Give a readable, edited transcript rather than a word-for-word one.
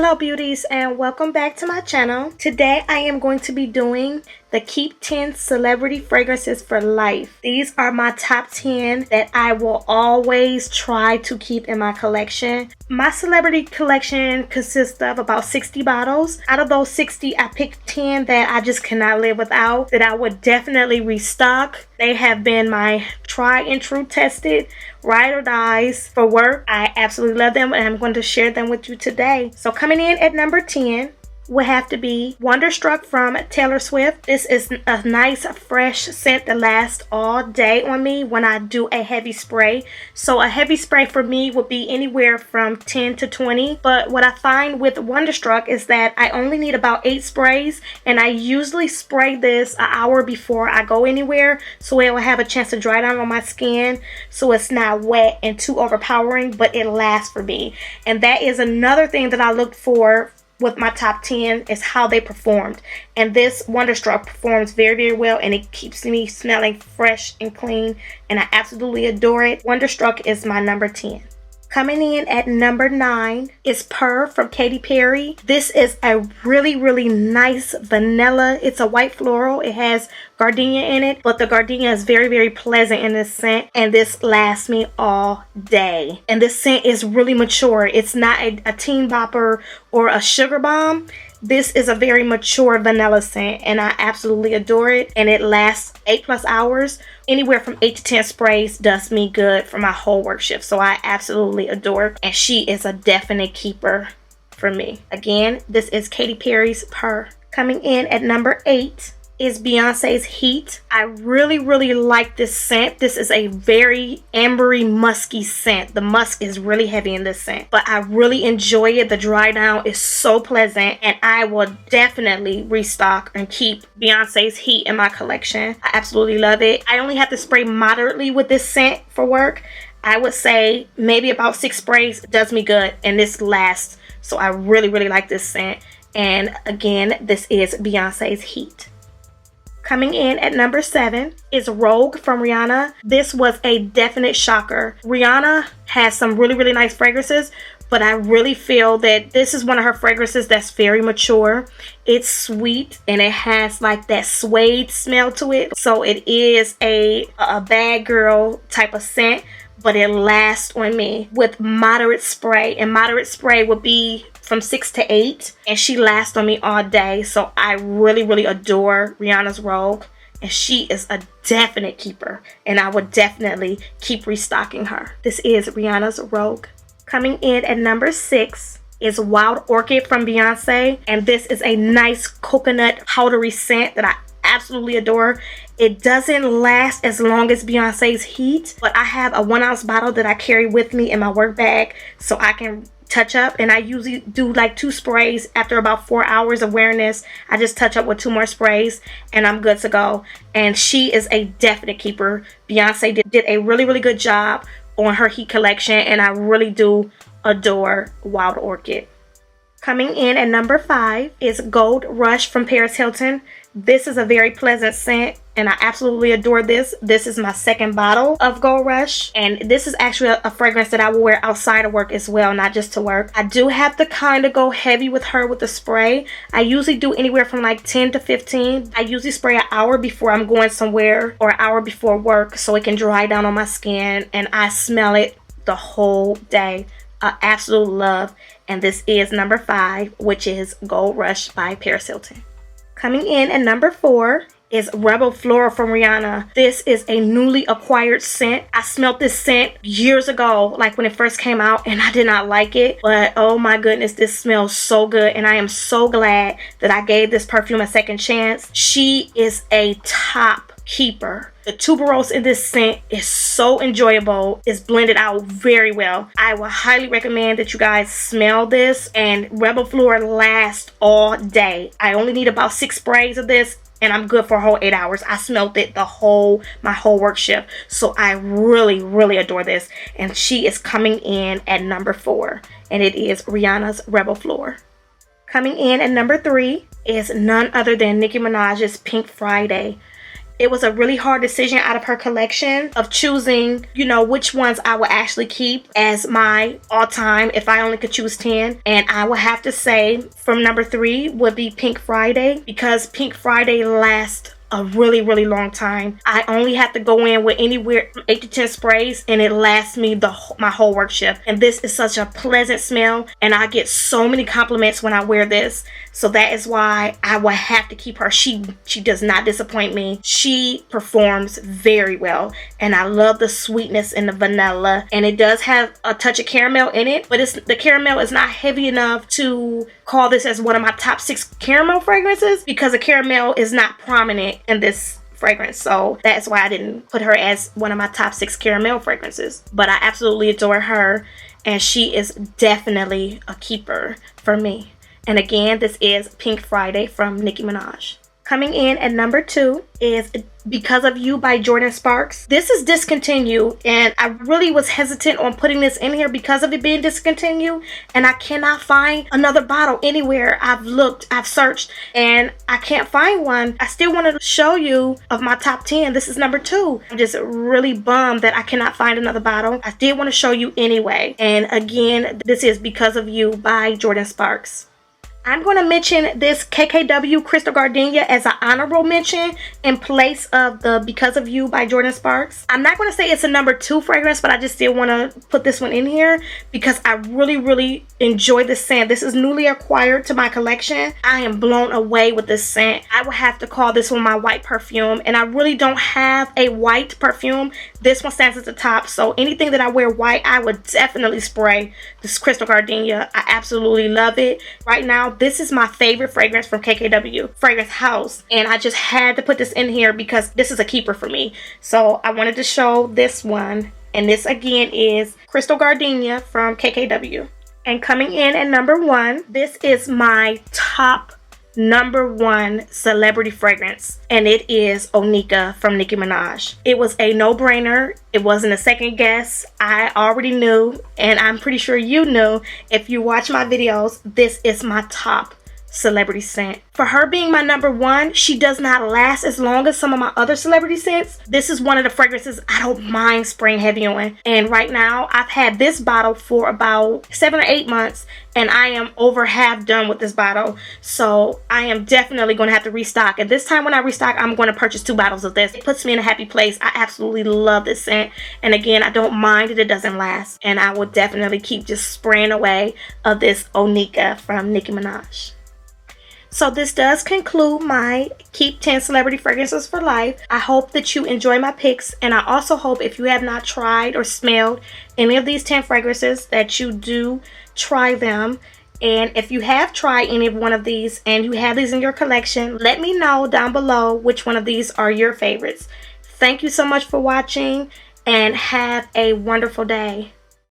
Hello beauties, and welcome back to my channel. Today I am going to be doing the Keep 10 Celebrity Fragrances for Life. These are my top 10 that I will always try to keep in my collection. My celebrity collection consists of about 60 bottles. Out of those 60, I picked 10 that I just cannot live without, that I would definitely restock. They have been my try and true tested ride or dies for work. I absolutely love them, and I'm going to share them with you today. So coming in at number 10 would have to be Wonderstruck from Taylor Swift. This is a nice fresh scent that lasts all day on me when I do a heavy spray. So a heavy spray for me would be anywhere from 10 to 20. But what I find with Wonderstruck is that I only need about 8 sprays, and I usually spray this an hour before I go anywhere, so it will have a chance to dry down on my skin, so it's not wet and too overpowering, but it lasts for me. And that is another thing that I look for with my top 10 is how they performed, and this Wonderstruck performs very well, and it keeps me smelling fresh and clean, and I absolutely adore it. Wonderstruck is my number 10. Coming in at number 9 is Purr from Katy Perry. This is a really nice vanilla. It's a white floral. It has gardenia in it, but the gardenia is very pleasant in this scent, and this lasts me all day. And this scent is really mature. It's not a teen bopper or a sugar bomb. This is a very mature vanilla scent, and I absolutely adore it, and it lasts 8+ hours. Anywhere from 8 to 10 sprays does me good for my whole work shift, so I absolutely adore it, and she is a definite keeper for me. Again, this is Katy Perry's Purr. Coming in at number 8 is Beyonce's Heat. I really like this scent. This is a very ambery, musky scent. The musk is really heavy in this scent, but I really enjoy it. The dry down is so pleasant, and I will definitely restock and keep Beyonce's Heat in my collection. I absolutely love it. I only have to spray moderately with this scent for work. I would say maybe about 6 sprays does me good, and this lasts. So I really like this scent. And again, this is Beyonce's Heat. Coming in at number 7 is Rogue from Rihanna. This was a definite shocker. Rihanna has some really nice fragrances, but I really feel that this is one of her fragrances that's very mature. It's sweet, and it has like that suede smell to it. So it is a bad girl type of scent, but it lasts on me with moderate spray, and moderate spray would be from 6 to 8, and she lasts on me all day. So I really adore Rihanna's Rogue, and she is a definite keeper, and I would definitely keep restocking her. This is Rihanna's Rogue. Coming in at number 6 is Wild Orchid from Beyonce, and this is a nice coconut powdery scent that I absolutely adore. It doesn't last as long as Beyonce's Heat, but I have a 1 ounce bottle that I carry with me in my work bag so I can touch up, and I usually do like 2 sprays after about 4 hours of wearing this. I just touch up with 2 more sprays and I'm good to go. And she is a definite keeper. Beyonce did a really good job on her Heat collection, and I really do adore Wild Orchid. Coming in at number 5 is Gold Rush from Paris Hilton. This is a very pleasant scent, and I absolutely adore this. This is my 2nd bottle of Gold Rush, and this is actually a fragrance that I will wear outside of work as well, not just to work. I do have to kind of go heavy with her with the spray. I usually do anywhere from like 10 to 15. I usually spray an hour before I'm going somewhere, or an hour before work, so it can dry down on my skin, and I smell it the whole day. I absolutely love, and this is number 5, which is Gold Rush by Paris Hilton. Coming in at number 4 is Reb'l Fleur from Rihanna. This is a newly acquired scent. I smelled this scent years ago, like when it first came out, and I did not like it, but oh my goodness, this smells so good, and I am so glad that I gave this perfume a second chance. She is a top keeper. The tuberose in this scent is so enjoyable. It's blended out very well. I would highly recommend that you guys smell this, and Reb'l Fleur lasts all day. I only need about 6 sprays of this, and I'm good for a whole 8 hours. I smelled it my whole work shift. So I really adore this, and she is coming in at number 4, and it is Rihanna's Reb'l Fleur. Coming in at number 3 is none other than Nicki Minaj's Pink Friday. It was a really hard decision out of her collection of choosing, you know, which ones I would actually keep as my all-time if I only could choose 10. And I would have to say from number 3 would be Pink Friday, because Pink Friday lasts a really long time. I only have to go in with anywhere from 8 to 10 sprays and it lasts me my whole work shift. And this is such a pleasant smell and I get so many compliments when I wear this. So that is why I will have to keep her. She does not disappoint me. She performs very well and I love the sweetness in the vanilla, and it does have a touch of caramel in it, but the caramel is not heavy enough to call this as one of my top 6 caramel fragrances because the caramel is not prominent in this fragrance. So that's why I didn't put her as one of my top 6 caramel fragrances. But I absolutely adore her and she is definitely a keeper for me. And again, this is Pink Friday from Nicki Minaj. Coming in at number 2 is Because of You by Jordin Sparks. This is discontinued and I really was hesitant on putting this in here because of it being discontinued, and I cannot find another bottle anywhere. I've looked, I've searched, and I can't find one. I still wanted to show you of my top 10. This is number 2. I'm just really bummed that I cannot find another bottle. I did want to show you anyway. And again, this is Because of You by Jordin Sparks. I'm going to mention this KKW Crystal Gardenia as an honorable mention in place of the Because of You by Jordin Sparks. I'm not going to say it's a number 2 fragrance, but I just still want to put this one in here because I really enjoy this scent. This is newly acquired to my collection. I am blown away with this scent. I would have to call this one my white perfume, and I really don't have a white perfume. This one stands at the top, so anything that I wear white, I would definitely spray this Crystal Gardenia. I absolutely love it. Right now, this is my favorite fragrance from KKW Fragrance House, and I just had to put this in here because this is a keeper for me. So I wanted to show this one, and this again is Crystal Gardenia from KKW. And coming in at number 1, this is my top number 1 celebrity fragrance, and it is Onika from Nicki Minaj. It was a no-brainer. It wasn't a second guess. I already knew, and I'm pretty sure you knew if you watch my videos, this is my top celebrity scent. For her being my number 1, she does not last as long as some of my other celebrity scents. This is one of the fragrances I don't mind spraying heavy on. And right now, I've had this bottle for about 7 or 8 months, and I am over half done with this bottle. So I am definitely going to have to restock. And this time when I restock, I'm going to purchase 2 bottles of this. It puts me in a happy place. I absolutely love this scent. And again, I don't mind that it doesn't last. And I will definitely keep just spraying away of this Onika from Nicki Minaj. So this does conclude my Keep 10 Celebrity Fragrances for Life. I hope that you enjoy my picks, and I also hope if you have not tried or smelled any of these 10 fragrances that you do try them. And if you have tried any of one of these and you have these in your collection, let me know down below which one of these are your favorites. Thank you so much for watching and have a wonderful day.